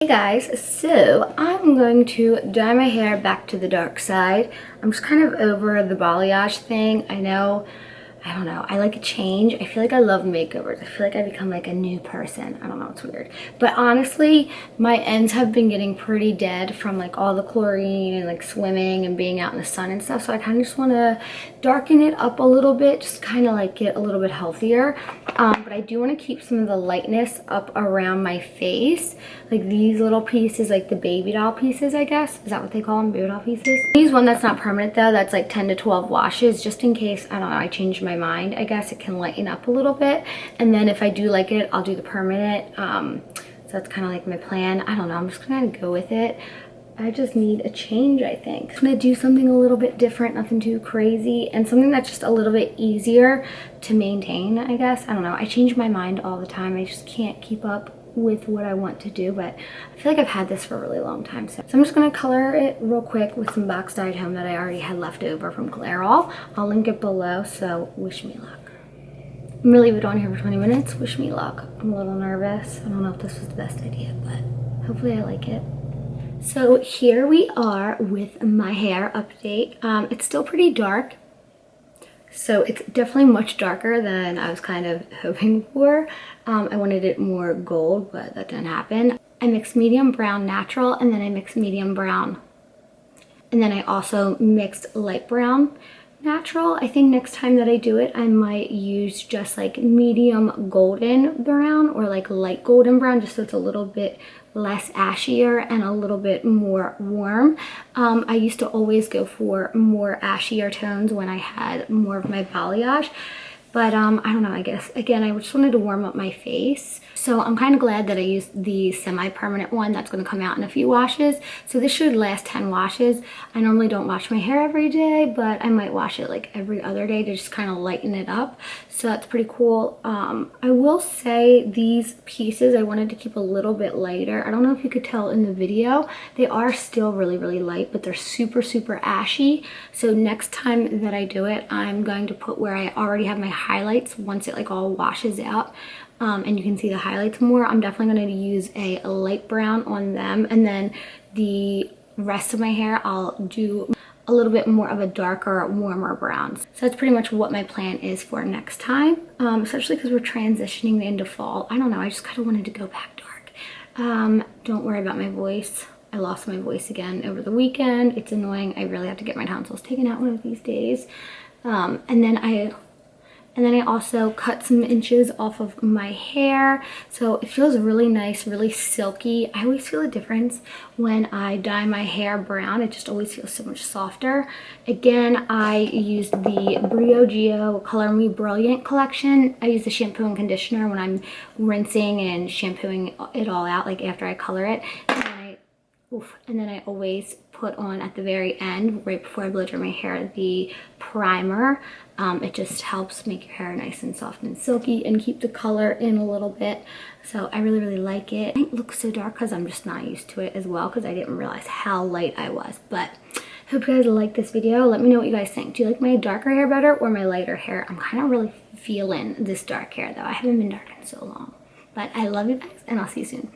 Hey guys, so I'm going to dye my hair back to the dark side. I'm just kind of over the balayage thing. I don't know, I like a change. I feel like I love makeovers. I feel like I become like a new person. I don't know, it's weird. But honestly, my ends have been getting pretty dead from like all the chlorine and like swimming and being out in the sun and stuff. So I kind of just want to darken it up a little bit, just kind of like get a little bit healthier. But I do want to keep some of the lightness up around my face. Like these little pieces, like the baby doll pieces, I guess. Is that what they call them? Baby doll pieces? I use one that's not permanent though. That's like 10 to 12 washes just in case, I don't know, I change my mind. I guess it can lighten up a little bit. And then if I do like it, I'll do the permanent. So that's kind of like my plan. I don't know. I'm just going to go with it. I just need a change, I think. I'm gonna do something a little bit different, nothing too crazy, and something that's just a little bit easier to maintain, I guess. I don't know, I change my mind all the time. I just can't keep up with what I want to do, but I feel like I've had this for a really long time. So I'm just gonna color it real quick with some box dyed home that I already had left over from Clairol. I'll link it below, so wish me luck. I'm gonna leave it on here for 20 minutes. Wish me luck. I'm a little nervous. I don't know if this was the best idea, but hopefully I like it. So here we are with my hair update. It's still pretty dark, so it's definitely much darker than I was kind of hoping for. I wanted it more gold, but that didn't happen. I mixed medium brown natural, and then I mixed medium brown, and then I also mixed light brown natural. I think next time that I do it, I might use just like medium golden brown or like light golden brown, just so it's a little bit less ashier and a little bit more warm. I used to always go for more ashier tones when I had more of my balayage, but I don't know, I guess again I just wanted to warm up my face. So I'm kind of glad that I used the semi-permanent one that's going to come out in a few washes. So this should last 10 washes. I normally don't wash my hair every day, but I might wash it like every other day to just kind of lighten it up. So that's pretty cool. I will say these pieces I wanted to keep a little bit lighter. I don't know if you could tell in the video. They are still really light, but they're super ashy. So next time that I do it, I'm going to put where I already have my highlights once it like all washes out. And you can see the highlights more. I'm definitely going to use a light brown on them, and then the rest of my hair I'll do a little bit more of a darker, warmer brown. So that's pretty much what my plan is for next time, especially because we're transitioning into fall. I don't know, I just kind of wanted to go back dark. Don't worry about my voice. I lost my voice again over the weekend. It's annoying. I really have to get my tonsils taken out one of these days. And then I also cut some inches off of my hair. So it feels really nice, really silky. I always feel a difference when I dye my hair brown. It just always feels so much softer. Again, I used the Briogeo Color Me Brilliant collection. I use the shampoo and conditioner when I'm rinsing and shampooing it all out, like after I color it. And then I always put on at the very end, right before I blow dry my hair, the primer. It just helps make your hair nice and soft and silky and keep the color in a little bit. So I really like it. It looks so dark because I'm just not used to it as well, because I didn't realize how light I was. But hope you guys like this video. Let me know what you guys think. Do you like my darker hair better or my lighter hair? I'm kind of really feeling this dark hair though. I haven't been dark in so long. But I love you guys, and I'll see you soon.